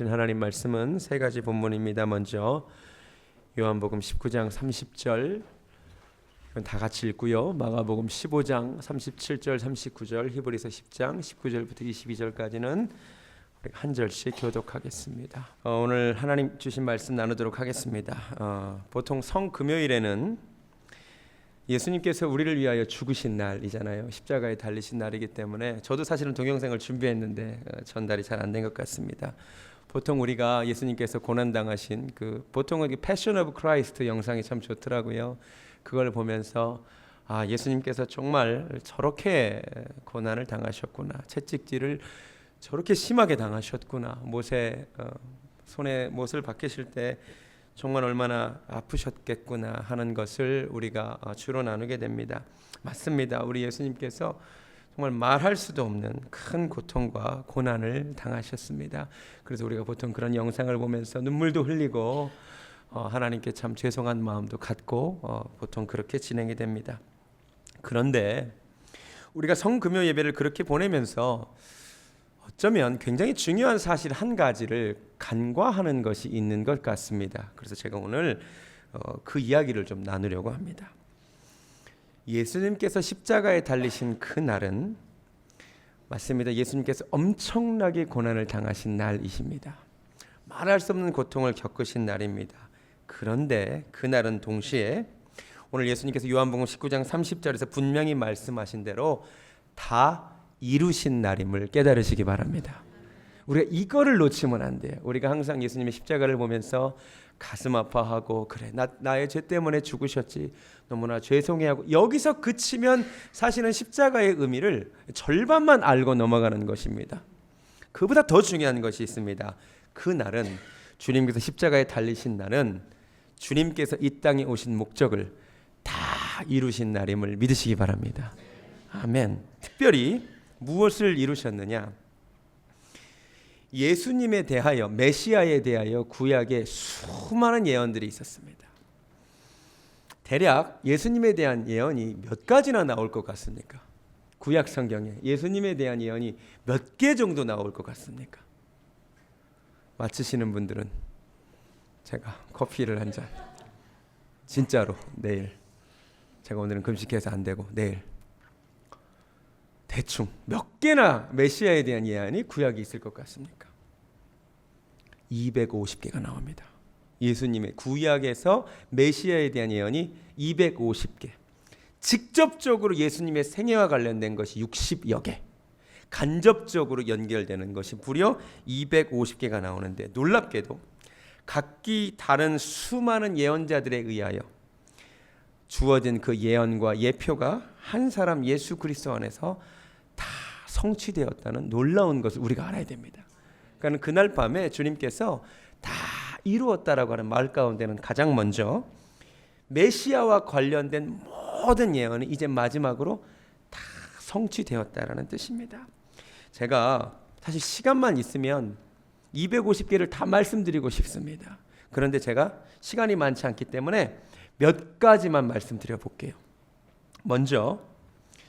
주신 하나님 말씀은 세 가지 본문입니다. 먼저 요한복음 19장 30절 이건 다 같이 읽고요. 마가복음 15장 37절 39절, 히브리서 10장 19절부터 22절까지는 한 절씩 교독하겠습니다. 오늘 하나님 주신 말씀 나누도록 하겠습니다. 보통 성금요일에는 예수님께서 우리를 위하여 죽으신 날이잖아요. 십자가에 달리신 날이기 때문에 저도 사실은 동영상을 준비했는데 전달이 잘 안 된 것 같습니다. 보통 우리가 예수님께서 고난당하신 보통 패션 오브 크라이스트 영상이 참 좋더라고요. 그걸 보면서 예수님께서 정말 저렇게 고난을 당하셨구나, 채찍질을 저렇게 심하게 당하셨구나, 손에 못을 박히실 때 정말 얼마나 아프셨겠구나 하는 것을 우리가 주로 나누게 됩니다. 맞습니다. 우리 예수님께서 정말 말할 수도 없는 큰 고통과 고난을 당하셨습니다. 그래서 우리가 보통 그런 영상을 보면서 눈물도 흘리고 하나님께 참 죄송한 마음도 갖고 보통 그렇게 진행이 됩니다. 그런데 우리가 성금요 예배를 그렇게 보내면서 어쩌면 굉장히 중요한 사실 한 가지를 간과하는 것이 있는 것 같습니다. 그래서 제가 오늘 그 이야기를 좀 나누려고 합니다. 예수님께서 십자가에 달리신 그 날은 맞습니다. 예수님께서 엄청나게 고난을 당하신 날이십니다. 말할 수 없는 고통을 겪으신 날입니다. 그런데 그날은 동시에 오늘 예수님께서 요한복음 19장 30절에서 분명히 말씀하신 대로 다 이루신 날임을 깨달으시기 바랍니다. 우리가 이거를 놓치면 안 돼요. 우리가 항상 예수님의 십자가를 보면서 가슴 아파하고 그래 나의 죄 때문에 죽으셨지 너무나 죄송해하고 여기서 그치면 사실은 십자가의 의미를 절반만 알고 넘어가는 것입니다. 그보다 더 중요한 것이 있습니다. 그 날은 주님께서 십자가에 달리신 날은 주님께서 이 땅에 오신 목적을 다 이루신 날임을 믿으시기 바랍니다. 아멘. 특별히 무엇을 이루셨느냐? 예수님에 대하여, 메시아에 대하여 구약에 수많은 예언들이 있었습니다. 대략 예수님에 대한 예언이 몇 가지나 나올 것 같습니까? 구약 성경에 예수님에 대한 예언이 몇 개 정도 나올 것 같습니까? 맞추시는 분들은 제가 커피를 한 잔, 진짜로 내일, 제가 오늘은 금식해서 안 되고 내일 대충 몇 개나 메시아에 대한 예언이 구약이 있을 것 같습니까? 250개가 나옵니다. 예수님의 구약에서 메시아에 대한 예언이 250개. 직접적으로 예수님의 생애와 관련된 것이 60여 개. 간접적으로 연결되는 것이 무려 250개가 나오는데 놀랍게도 각기 다른 수많은 예언자들에 의하여 주어진 그 예언과 예표가 한 사람 예수 그리스도 안에서 다 성취되었다는 놀라운 것을 우리가 알아야 됩니다. 그러니까 그날 밤에 주님께서 다 이루었다라고 하는 말 가운데는 가장 먼저 메시아와 관련된 모든 예언이 이제 마지막으로 다 성취되었다라는 뜻입니다. 제가 사실 시간만 있으면 250개를 다 말씀드리고 싶습니다. 그런데 제가 시간이 많지 않기 때문에 몇 가지만 말씀드려 볼게요. 먼저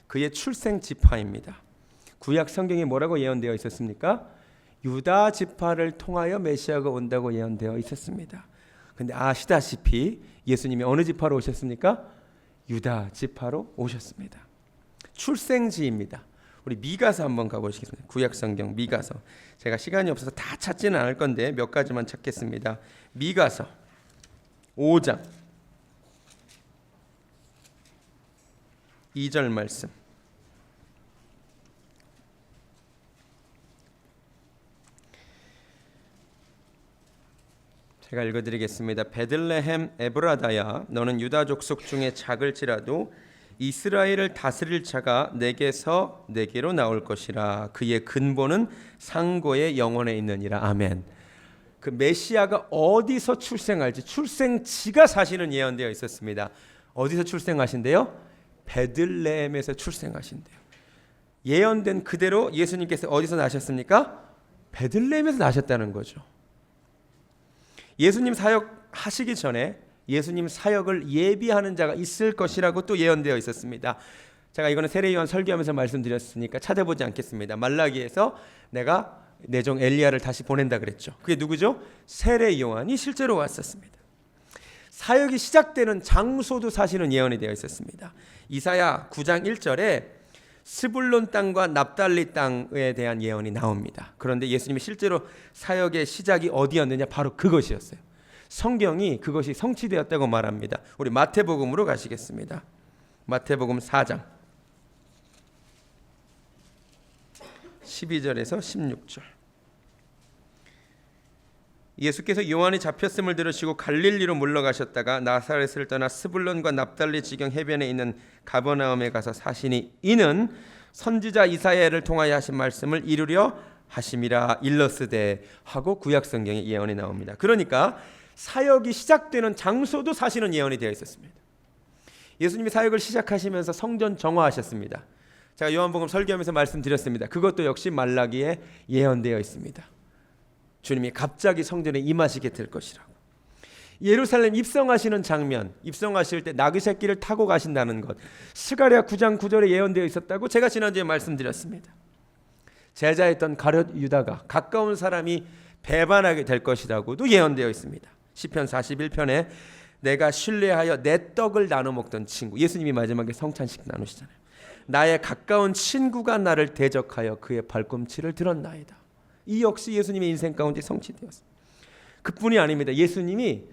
그의 출생 지파입니다. 구약 성경에 뭐라고 예언되어 있었습니까? 유다 지파를 통하여 메시아가 온다고 예언되어 있었습니다. 그런데 아시다시피 예수님이 어느 지파로 오셨습니까? 유다 지파로 오셨습니다. 출생지입니다. 우리 미가서 한번 가보시겠습니다. 구약 성경 미가서. 제가 시간이 없어서 다 찾지는 않을 건데 몇 가지만 찾겠습니다. 미가서 5장 2절 말씀. 제가 읽어드리겠습니다. 베들레헴 에브라다야, 너는 유다 족속 중에 작을지라도 이스라엘을 다스릴 자가 내게서 내게로 나올 것이라. 그의 근본은 상고의 영원에 있느니라. 아멘. 그 메시아가 어디서 출생할지 출생지가 사실은 예언되어 있었습니다. 어디서 출생하신대요? 베들레헴에서 출생하신대요. 예언된 그대로 예수님께서 어디서 나셨습니까? 베들레헴에서 나셨다는 거죠. 예수님 사역 하시기 전에 예수님 사역을 예비하는 자가 있을 것이라고 또 예언되어 있었습니다. 제가 이거는 세례요한 설교하면서 말씀드렸으니까 찾아보지 않겠습니다. 말라기에서 내가 내 종 엘리야를 다시 보낸다 그랬죠. 그게 누구죠? 세례 요한이 실제로 왔었습니다. 사역이 시작되는 장소도 사실은 예언이 되어 있었습니다. 이사야 9장 1절에 스불론 땅과 납달리 땅에 대한 예언이 나옵니다. 그런데 예수님이 실제로 사역의 시작이 어디였느냐? 바로 그것이었어요. 성경이 그것이 성취되었다고 말합니다. 우리 마태복음으로 가시겠습니다. 마태복음 4장 12절에서 16절. 예수께서 요한이 잡혔음을 들으시고 갈릴리로 물러가셨다가 나사렛을 떠나 스불론과 납달리 지경 해변에 있는 가버나움에 가서 사시니 이는 선지자 이사야를 통하여 하신 말씀을 이루려 하심이라 일러스되 하고 구약 성경에 예언이 나옵니다. 그러니까 사역이 시작되는 장소도 사실은 예언이 되어 있었습니다. 예수님이 사역을 시작하시면서 성전 정화하셨습니다. 제가 요한복음 설교하면서 말씀드렸습니다. 그것도 역시 말라기에 예언되어 있습니다. 주님이 갑자기 성전에 임하시게 될 것이라고. 예루살렘 입성하시는 장면, 입성하실 때 나귀 새끼를 타고 가신다는 것, 스가랴 9장 9절에 예언되어 있었다고 제가 지난주에 말씀드렸습니다. 제자였던 가룟 유다가 가까운 사람이 배반하게 될 것이라고도 예언되어 있습니다. 시편 41편에 내가 신뢰하여 내 떡을 나눠 먹던 친구, 예수님이 마지막에 성찬식 나누시잖아요. 나의 가까운 친구가 나를 대적하여 그의 발꿈치를 들었나이다. 이 역시 예수님의 인생 가운데 성취되었습니다. 그뿐이 아닙니다. 예수님이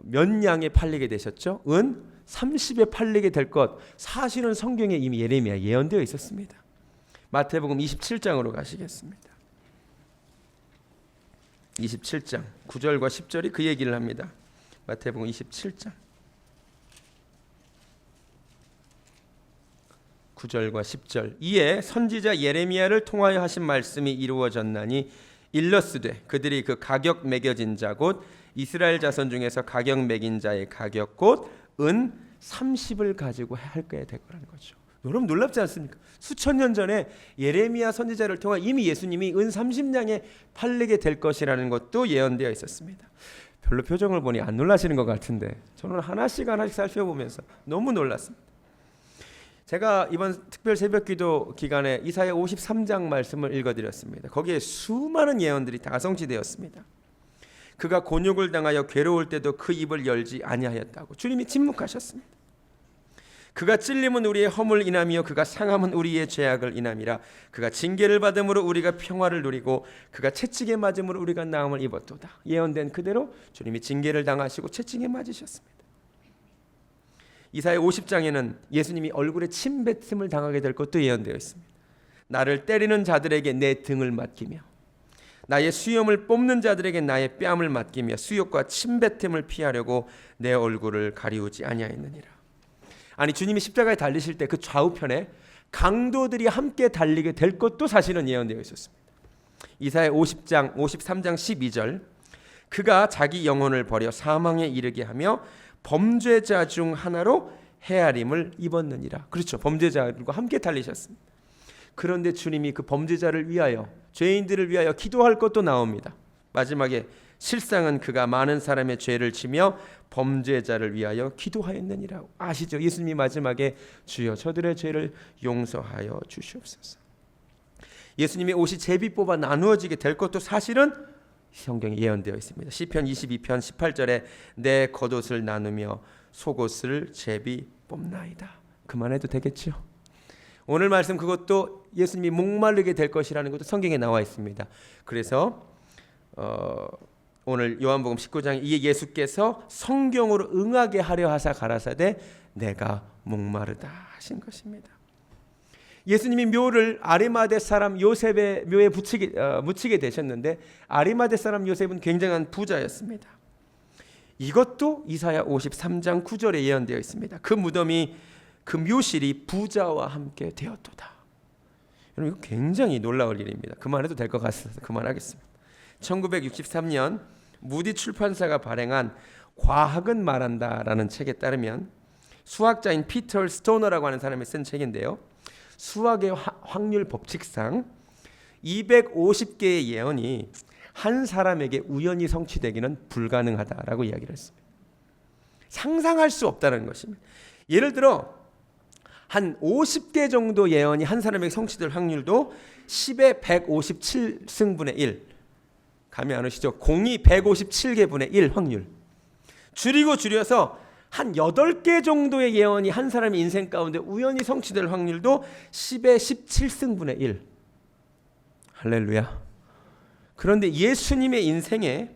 몇 양에 팔리게 되셨죠? 은 30에 팔리게 될 것, 사실은 성경에 이미 예레미야 예언되어 있었습니다. 마태복음 27장으로 가시겠습니다. 27장 9절과 10절이 그 얘기를 합니다. 마태복음 27장 9절과 10절. 이에 선지자 예레미야를 통하여 하신 말씀이 이루어졌나니 일러스되 그들이 그 가격 매겨진 자 곧 이스라엘 자손 중에서 가격 매긴 자의 가격 곧 은 30을 가지고 할게 될 거라는 거죠. 여러분 놀랍지 않습니까? 수천 년 전에 예레미야 선지자를 통해 이미 예수님이 은 30냥에 팔리게 될 것이라는 것도 예언되어 있었습니다. 별로 표정을 보니 안 놀라시는 것 같은데 저는 하나씩 살펴보면서 너무 놀랐습니다. 제가 이번 특별 새벽기도 기간에 이사야 53장 말씀을 읽어드렸습니다. 거기에 수많은 예언들이 다 성취되었습니다. 그가 곤욕을 당하여 괴로울 때도 그 입을 열지 아니하였다고. 주님이 침묵하셨습니다. 그가 찔림은 우리의 허물 인함이요 그가 상함은 우리의 죄악을 인함이라. 그가 징계를 받음으로 우리가 평화를 누리고 그가 채찍에 맞음으로 우리가 나음을 입었도다. 예언된 그대로 주님이 징계를 당하시고 채찍에 맞으셨습니다. 이사야 50장에는 예수님이 얼굴에 침뱉음을 당하게 될 것도 예언되어 있습니다. 나를 때리는 자들에게 내 등을 맡기며 나의 수염을 뽑는 자들에게 나의 뺨을 맡기며 수욕과 침뱉음을 피하려고 내 얼굴을 가리우지 아니하였느니라. 아니 주님이 십자가에 달리실 때 그 좌우편에 강도들이 함께 달리게 될 것도 사실은 예언되어 있었습니다. 이사야 53장 12절 그가 자기 영혼을 버려 사망에 이르게 하며 범죄자 중 하나로 헤아림을 입었느니라. 그렇죠. 범죄자들과 함께 달리셨습니다. 그런데 주님이 그 범죄자를 위하여 죄인들을 위하여 기도할 것도 나옵니다. 마지막에 실상은 그가 많은 사람의 죄를 지며 범죄자를 위하여 기도하였느니라. 아시죠? 예수님이 마지막에 주여 저들의 죄를 용서하여 주시옵소서. 예수님의 옷이 제비 뽑아 나누어지게 될 것도 사실은 성경에 예언되어 있습니다. 시편 22편 18절에 내 겉옷을 나누며 속옷을 제비 뽑나이다. 그만해도 되겠죠? 오늘 말씀 그것도 예수님이 목마르게 될 것이라는 것도 성경에 나와 있습니다. 그래서 오늘 요한복음 19장에 이 예수께서 성경으로 응하게 하려 하사 가라사대 내가 목마르다 하신 것입니다. 예수님이 묘를 아리마대 사람 요셉의 묘에 묻히게 되셨는데 아리마대 사람 요셉은 굉장한 부자였습니다. 이것도 이사야 53장 9절에 예언되어 있습니다. 그 무덤이 그 묘실이 부자와 함께 되었도다. 여러분 이거 굉장히 놀라울 일입니다. 그만해도 될 것 같아서 그만하겠습니다. 1963년 무디 출판사가 발행한 과학은 말한다라는 책에 따르면 수학자인 피터 스토너라고 하는 사람이 쓴 책인데요. 수학의 확률 법칙상 250개의 예언이 한 사람에게 우연히 성취되기는 불가능하다라고 이야기를 했습니다. 상상할 수 없다는 것입니다. 예를 들어 한 50개 정도 예언이 한 사람에게 성취될 확률도 10의 157승분의 1. 감이 안 오시죠? 공이 157개분의 1 확률. 줄여서 한 8개 정도의 예언이 한 사람의 인생 가운데 우연히 성취될 확률도 10의 17승분의 1. 할렐루야. 그런데 예수님의 인생에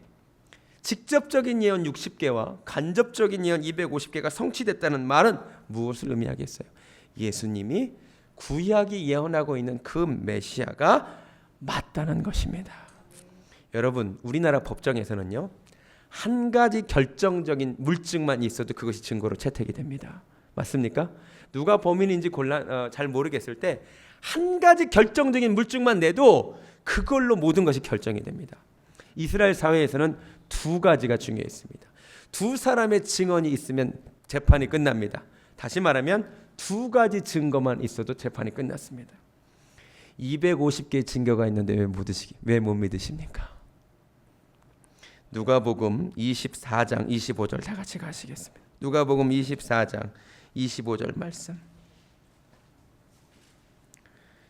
직접적인 예언 60개와 간접적인 예언 250개가 성취됐다는 말은 무엇을 의미하겠어요? 예수님이 구약이 예언하고 있는 그 메시아가 맞다는 것입니다. 여러분, 우리나라 법정에서는요, 한 가지 결정적인 물증만 있어도 그것이 증거로 채택이 됩니다. 맞습니까? 누가 범인인지 잘 모르겠을 때 한 가지 결정적인 물증만 내도 그걸로 모든 것이 결정이 됩니다. 이스라엘 사회에서는 두 가지가 중요했습니다. 두 사람의 증언이 있으면 재판이 끝납니다. 다시 말하면 두 가지 증거만 있어도 재판이 끝났습니다. 250개의 증거가 있는데 왜 못 믿으십니까? 누가복음 24장 25절 다 같이 가시겠습니다. 누가복음 24장 25절 말씀.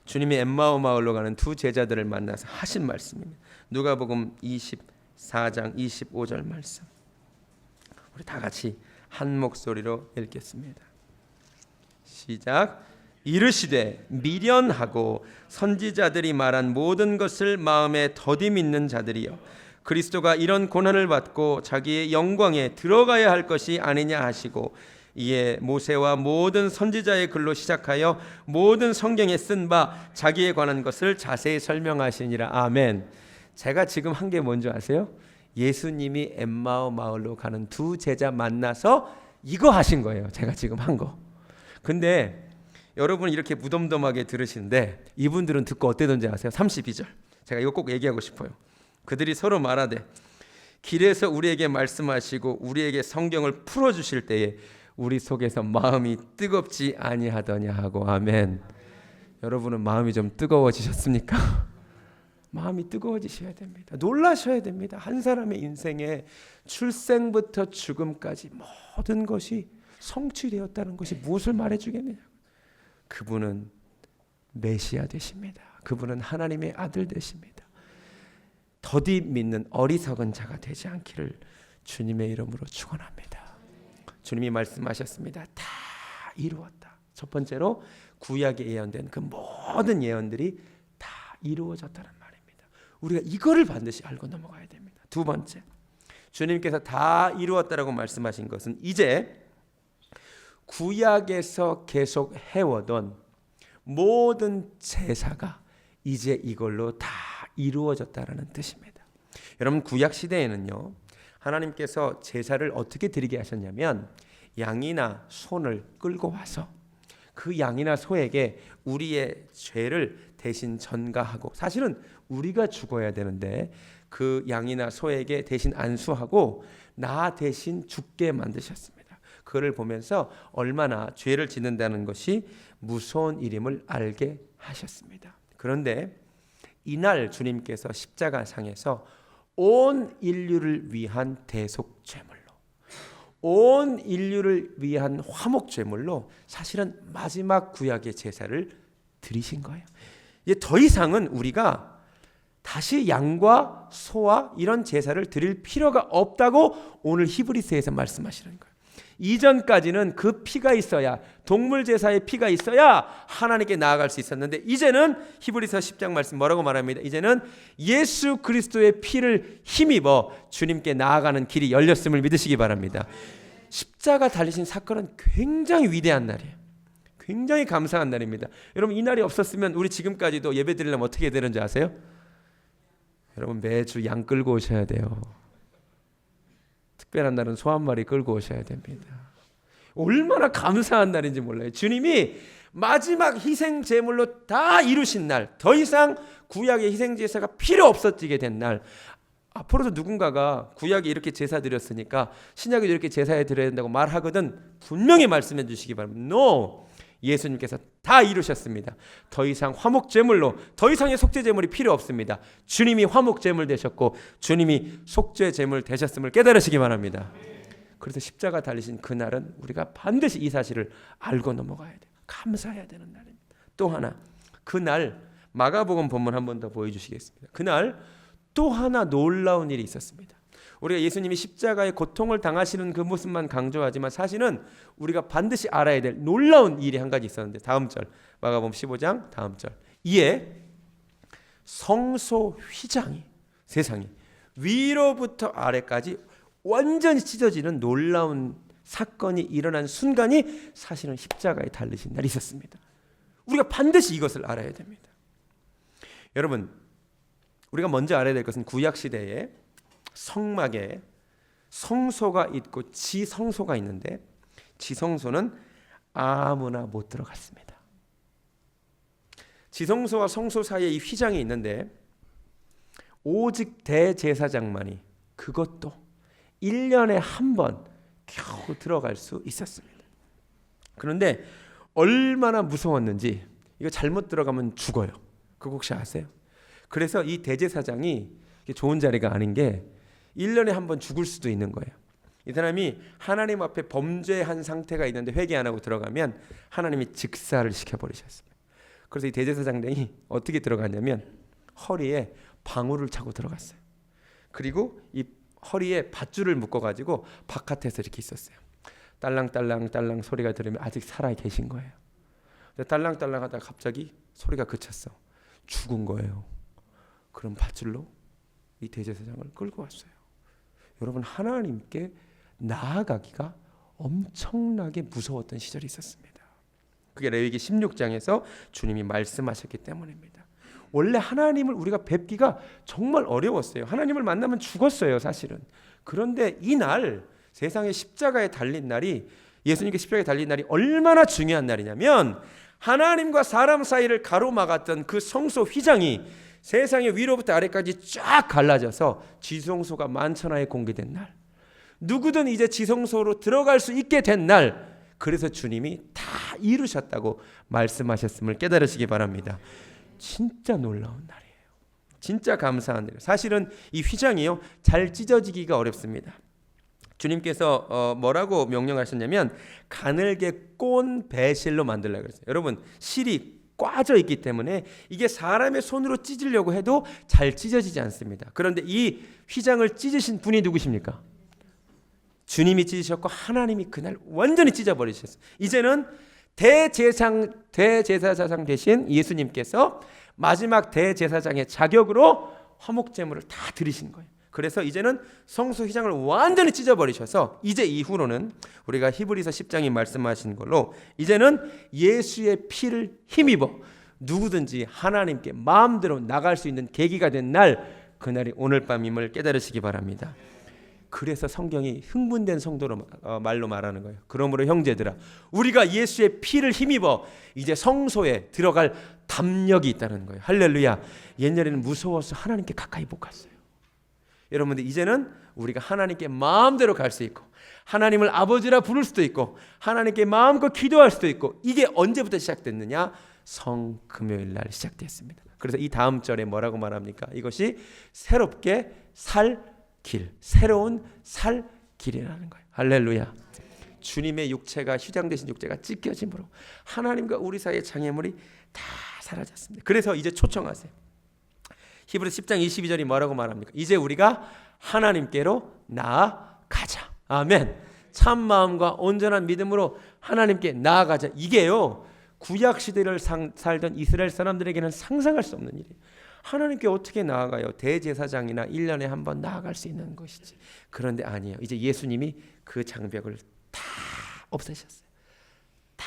주님이 엠마오 마을로 가는 두 제자들을 만나서 하신 말씀입니다. 누가복음 24장 25절 말씀. 우리 다 같이 한 목소리로 읽겠습니다. 시작. 이르시되 미련하고 선지자들이 말한 모든 것을 마음에 더디 믿는 자들이여, 그리스도가 이런 고난을 받고 자기의 영광에 들어가야 할 것이 아니냐 하시고, 이에 모세와 모든 선지자의 글로 시작하여 모든 성경에 쓴 바 자기에 관한 것을 자세히 설명하시니라. 아멘. 제가 지금 한 게 뭔지 아세요? 예수님이 엠마오 마을로 가는 두 제자 만나서 이거 하신 거예요. 제가 지금 한 거. 근데 여러분 이렇게 무덤덤하게 들으시는데 이분들은 듣고 어땠는지 아세요? 32절. 제가 이거 꼭 얘기하고 싶어요. 그들이 서로 말하되 길에서 우리에게 말씀하시고 우리에게 성경을 풀어주실 때에 우리 속에서 마음이 뜨겁지 아니하더냐 하고. 아멘. 여러분은 마음이 좀 뜨거워지셨습니까? 마음이 뜨거워지셔야 됩니다. 놀라셔야 됩니다. 한 사람의 인생에 출생부터 죽음까지 모든 것이 성취되었다는 것이 무엇을 말해주겠느냐. 그분은 메시아 되십니다. 그분은 하나님의 아들 되십니다. 더디 믿는 어리석은 자가 되지 않기를 주님의 이름으로 축원합니다. 주님이 말씀하셨습니다. 다 이루었다. 첫 번째로 구약에 예언된 그 모든 예언들이 다 이루어졌다는 말입니다. 우리가 이거를 반드시 알고 넘어가야 됩니다. 두 번째, 주님께서 다 이루었다라고 말씀하신 것은 이제 구약에서 계속 해오던 모든 제사가 이제 이걸로 다 이루어졌다라는 뜻입니다. 여러분, 구약 시대에는요, 하나님께서 제사를 어떻게 드리게 하셨냐면 양이나 소를 끌고 와서 그 양이나 소에게 우리의 죄를 대신 전가하고, 사실은 우리가 죽어야 되는데 그 양이나 소에게 대신 안수하고 나 대신 죽게 만드셨습니다. 그를 보면서 얼마나 죄를 짓는다는 것이 무서운 일임을 알게 하셨습니다. 그런데 이날 주님께서 십자가상에서 온 인류를 위한 대속죄물로, 온 인류를 위한 화목죄물로 사실은 마지막 구약의 제사를 드리신 거예요. 이제 더 이상은 우리가 다시 양과 소와 이런 제사를 드릴 필요가 없다고 오늘 히브리서에서 말씀하시는 거예요. 이전까지는 그 피가 있어야, 동물 제사의 피가 있어야 하나님께 나아갈 수 있었는데 이제는 히브리서 10장 말씀 뭐라고 말합니다. 이제는 예수 그리스도의 피를 힘입어 주님께 나아가는 길이 열렸음을 믿으시기 바랍니다. 십자가 달리신 사건은 굉장히 위대한 날이에요. 굉장히 감사한 날입니다. 여러분, 이 날이 없었으면 우리 지금까지도 예배 드리려면 어떻게 되는지 아세요? 여러분, 매주 양 끌고 오셔야 돼요. 특별한 날은 소 한 마리 끌고 오셔야 됩니다. 얼마나 감사한 날인지 몰라요. 주님이 마지막 희생 제물로 다 이루신 날, 더 이상 구약의 희생 제사가 필요 없어지게 된 날. 앞으로도 누군가가 구약에 이렇게 제사 드렸으니까 신약에도 이렇게 제사해 드려야 된다고 말하거든 분명히 말씀해 주시기 바랍니다. No! 예수님께서 다 이루셨습니다. 더 이상 화목제물로, 더 이상의 속죄제물이 필요 없습니다. 주님이 화목제물 되셨고 주님이 속죄제물 되셨음을 깨달으시기 바랍니다. 그래서 십자가 달리신 그날은 우리가 반드시 이 사실을 알고 넘어가야 돼요. 감사해야 되는 날입니다. 또 하나, 그날 마가복음 본문 한 번 더 보여주시겠습니다. 그날 또 하나 놀라운 일이 있었습니다. 우리가 예수님이 십자가의 고통을 당하시는 그 모습만 강조하지만 사실은 우리가 반드시 알아야 될 놀라운 일이 한 가지 있었는데, 다음 절 마가복음 15장 다음 절, 이에 성소 휘장이, 세상이 위로부터 아래까지 완전히 찢어지는 놀라운 사건이 일어난 순간이 사실은 십자가에 달리신 날이 있었습니다. 우리가 반드시 이것을 알아야 됩니다. 여러분, 우리가 먼저 알아야 될 것은 구약시대에 성막에 성소가 있고 지성소가 있는데, 지성소는 아무나 못 들어갔습니다. 지성소와 성소 사이에 이 휘장이 있는데 오직 대제사장만이, 그것도 1년에 한 번 겨우 들어갈 수 있었습니다. 그런데 얼마나 무서웠는지, 이거 잘못 들어가면 죽어요. 그거 혹시 아세요? 그래서 이 대제사장이 좋은 자리가 아닌 게 1년에 한 번 죽을 수도 있는 거예요. 이 사람이 하나님 앞에 범죄한 상태가 있는데 회개 안 하고 들어가면 하나님이 직사를 시켜버리셨습니다. 그래서 이 대제사장이 어떻게 들어갔냐면 허리에 방울을 차고 들어갔어요. 그리고 이 허리에 밧줄을 묶어가지고 바깥에서 이렇게 있었어요. 딸랑딸랑 소리가 들으면 아직 살아 계신 거예요. 딸랑딸랑 하다가 갑자기 소리가 그쳤어. 죽은 거예요. 그럼 밧줄로 이 대제사장을 끌고 왔어요. 여러분, 하나님께 나아가기가 엄청나게 무서웠던 시절이 있었습니다. 그게 레위기 16장에서 주님이 말씀하셨기 때문입니다. 원래 하나님을 우리가 뵙기가 정말 어려웠어요. 하나님을 만나면 죽었어요, 사실은. 그런데 이날, 세상에 십자가에 달린 날이, 예수님께 십자가에 달린 날이 얼마나 중요한 날이냐면, 하나님과 사람 사이를 가로막았던 그 성소 휘장이 세상의 위로부터 아래까지 쫙 갈라져서 지성소가 만천하에 공개된 날, 누구든 이제 지성소로 들어갈 수 있게 된 날, 그래서 주님이 다 이루셨다고 말씀하셨음을 깨달으시기 바랍니다. 진짜 놀라운 날이에요. 진짜 감사한 날이에요. 사실은 이 휘장이요, 잘 찢어지기가 어렵습니다. 주님께서 뭐라고 명령하셨냐면 가늘게 꼰 배실로 만들라고 그랬어요. 여러분, 실이 꽈져 있기 때문에 이게 사람의 손으로 찢으려고 해도 잘 찢어지지 않습니다. 그런데 이 휘장을 찢으신 분이 누구십니까? 주님이 찢으셨고 하나님이 그날 완전히 찢어버리셨어요. 이제는 대제사장 대신 예수님께서 마지막 대제사장의 자격으로 화목제물을 다 드리신 거예요. 그래서 이제는 성소 휘장을 완전히 찢어버리셔서 이제 이후로는 우리가 히브리서 10장이 말씀하신 걸로 이제는 예수의 피를 힘입어 누구든지 하나님께 마음대로 나갈 수 있는 계기가 된 날, 그날이 오늘 밤임을 깨달으시기 바랍니다. 그래서 성경이 흥분된 성도로 말로 말하는 거예요. 그러므로 형제들아, 우리가 예수의 피를 힘입어 이제 성소에 들어갈 담력이 있다는 거예요. 할렐루야. 옛날에는 무서워서 하나님께 가까이 못 갔어요. 여러분들, 이제는 우리가 하나님께 마음대로 갈 수 있고 하나님을 아버지라 부를 수도 있고 하나님께 마음껏 기도할 수도 있고, 이게 언제부터 시작됐느냐? 성금요일 날 시작됐습니다. 그래서 이 다음 절에 뭐라고 말합니까? 이것이 새롭게 살 길, 새로운 살 길이라는 거예요. 할렐루야. 주님의 육체가, 휘장되신 육체가 찢겨짐으로 하나님과 우리 사이의 장애물이 다 사라졌습니다. 그래서 이제 초청하세요. 히브리서 10장 22절이 뭐라고 말합니까? 이제 우리가 하나님께로 나아가자. 아멘. 참 마음과 온전한 믿음으로 하나님께 나아가자. 이게요, 구약 시대를 살던 이스라엘 사람들에게는 상상할 수 없는 일이에요. 하나님께 어떻게 나아가요? 대제사장이나 1년에 한 번 나아갈 수 있는 것이지. 그런데 아니에요. 이제 예수님이 그 장벽을 다 없애셨어요. 다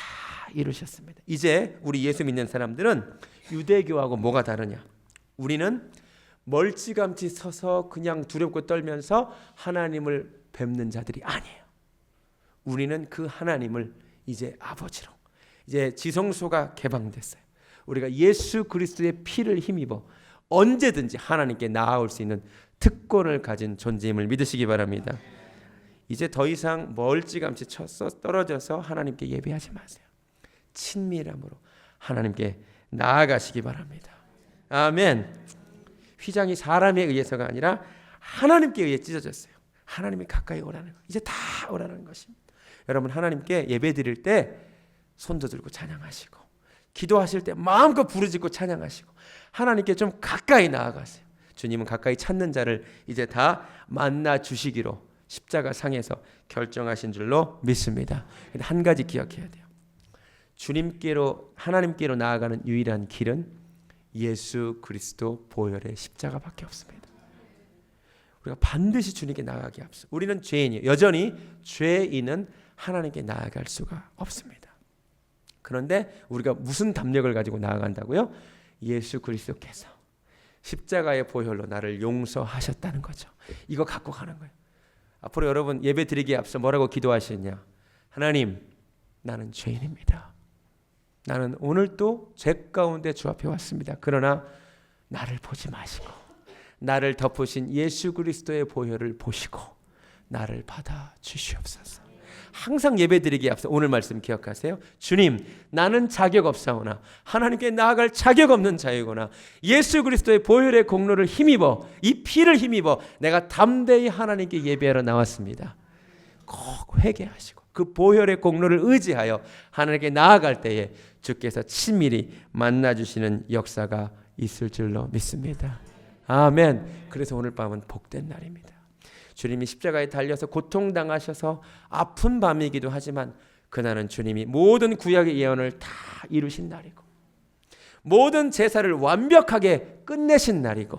이루셨습니다. 이제 우리 예수 믿는 사람들은 유대교하고 뭐가 다르냐? 우리는 멀찌감치 서서 그냥 두렵고 떨면서 하나님을 뵙는 자들이 아니에요. 우리는 그 하나님을 이제 아버지로, 이제 지성소가 개방됐어요. 우리가 예수 그리스도의 피를 힘입어 언제든지 하나님께 나아올 수 있는 특권을 가진 존재임을 믿으시기 바랍니다. 이제 더 이상 멀찌감치 떨어져서 하나님께 예배하지 마세요. 친밀함으로 하나님께 나아가시기 바랍니다. 아멘. 휘장이 사람에 의해서가 아니라 하나님께 의해 찢어졌어요. 하나님이 가까이 오라는 거, 이제 다 오라는 것입니다. 여러분, 하나님께 예배 드릴 때 손도 들고 찬양하시고, 기도하실 때 마음껏 부르짖고 찬양하시고, 하나님께 좀 가까이 나아가세요. 주님은 가까이 찾는 자를 이제 다 만나 주시기로 십자가 상에서 결정하신 줄로 믿습니다. 근데 한 가지 기억해야 돼요. 주님께로, 하나님께로 나아가는 유일한 길은 예수 그리스도 보혈의 십자가밖에 없습니다. 우리가 반드시 주님께 나아가기 앞서 우리는 죄인이에요. 여전히 죄인은 하나님께 나아갈 수가 없습니다. 그런데 우리가 무슨 담력을 가지고 나아간다고요? 예수 그리스도께서 십자가의 보혈로 나를 용서하셨다는 거죠. 이거 갖고 가는 거예요. 앞으로 여러분 예배 드리기에 앞서 뭐라고 기도하시느냐? 하나님, 나는 죄인입니다. 나는 오늘도 죄 가운데 주 앞에 왔습니다. 그러나 나를 보지 마시고 나를 덮으신 예수 그리스도의 보혈을 보시고 나를 받아 주시옵소서. 항상 예배드리기에 앞서 오늘 말씀 기억하세요. 주님, 나는 자격 없사오나 하나님께 나아갈 자격 없는 자이거나 예수 그리스도의 보혈의 공로를 힘입어, 이 피를 힘입어 내가 담대히 하나님께 예배하러 나왔습니다. 꼭 회개하시고 그 보혈의 공로를 의지하여 하나님께 나아갈 때에 주께서 친밀히 만나주시는 역사가 있을 줄로 믿습니다. 아멘. 그래서 오늘 밤은 복된 날입니다. 주님이 십자가에 달려서 고통당하셔서 아픈 밤이기도 하지만 그날은 주님이 모든 구약의 예언을 다 이루신 날이고 모든 제사를 완벽하게 끝내신 날이고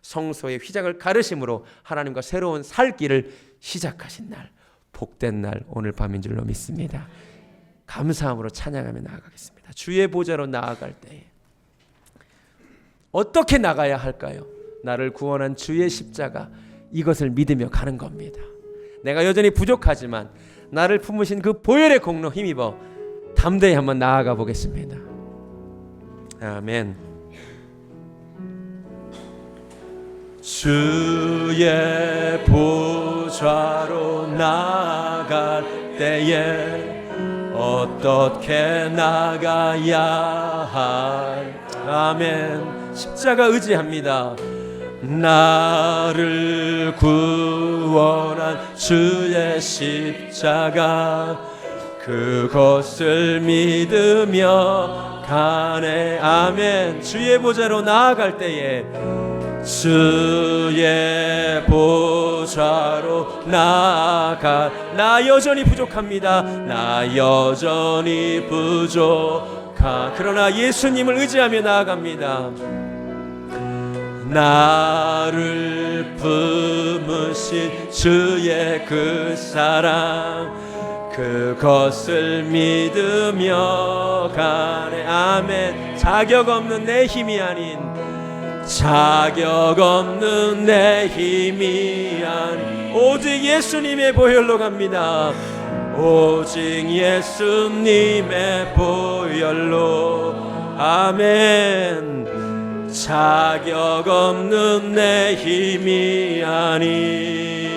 성소의 휘장을 가르심으로 하나님과 새로운 살 길을 시작하신 날, 복된 날 오늘 밤인 줄로 믿습니다. 감사함으로 찬양하며 나아가겠습니다. 주의 보좌로 나아갈 때에 어떻게 나가야 할까요? 나를 구원한 주의 십자가, 이것을 믿으며 가는 겁니다. 내가 여전히 부족하지만 나를 품으신 그 보혈의 공로 힘입어 담대히 한번 나아가 보겠습니다. 아멘. 주의 보좌로 나아갈 때에 어떻게 나가야 할? 아멘. 십자가 의지합니다. 나를 구원한 주의 십자가, 그것을 믿으며 가네. 아멘. 주의 보좌로 나아갈 때에 주의 보좌로 나아가, 나 여전히 부족합니다. 나 여전히 부족하. 그러나 예수님을 의지하며 나아갑니다. 나를 품으신 주의 그 사랑, 그것을 믿으며 가네. 아멘. 자격 없는 내 힘이 아닌, 자격 없는 내 힘이 아닌 오직 예수님의 보혈로 갑니다. 오직 예수님의 보혈로. 아멘. 자격 없는 내 힘이 아닌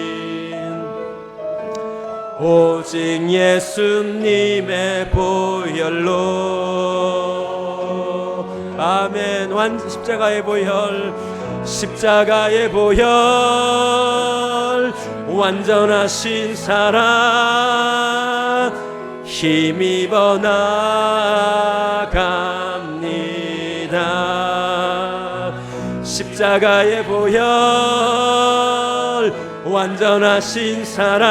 오직 예수님의 보혈로. 아멘. 십자가의 보혈, 십자가의 보혈, 완전하신 사랑 힘입어 나갑니다. 십자가의 보혈, 완전하신 사랑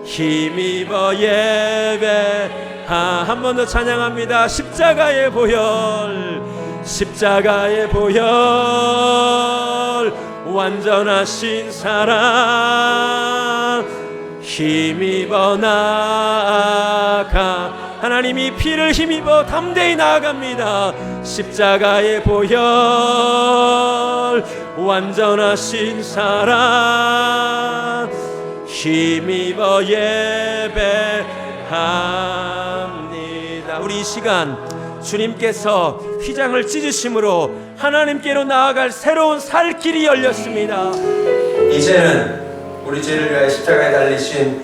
힘입어 예배. 한 번 더 찬양합니다. 십자가의 보혈, 십자가의 보혈, 완전하신 사랑 힘입어 나아가. 하나님이 피를 힘입어 담대히 나아갑니다. 십자가의 보혈, 완전하신 사랑 힘입어 예배합니다. 우리 이 시간 주님께서 휘장을 찢으심으로 하나님께로 나아갈 새로운 살 길이 열렸습니다. 이제는 우리 죄를 위하여 십자가에 달리신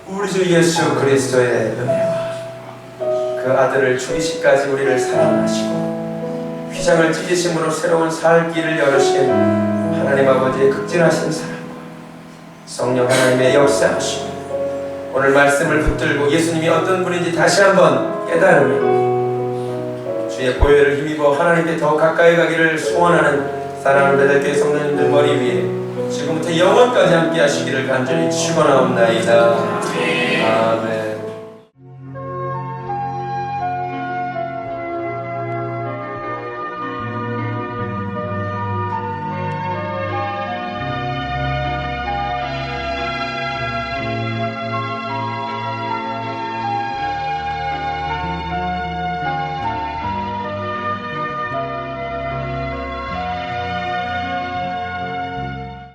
우리 주 예수 그리스도의 은혜와 그 아들을 죽이시까지 우리를 사랑하시고 휘장을 찢으심으로 새로운 살 길을 열으신 하나님 아버지의 극진하신 사랑과 성령 하나님의 역사하심이 오늘 말씀을 붙들고 예수님이 어떤 분인지 다시 한번 깨달으며 주의 보혈을 힘입어 하나님께 더 가까이 가기를 소원하는 사랑하는 배달교회 성도님들 머리 위에 지금부터 영원까지 함께 하시기를 간절히 축원하옵나이다. 아멘.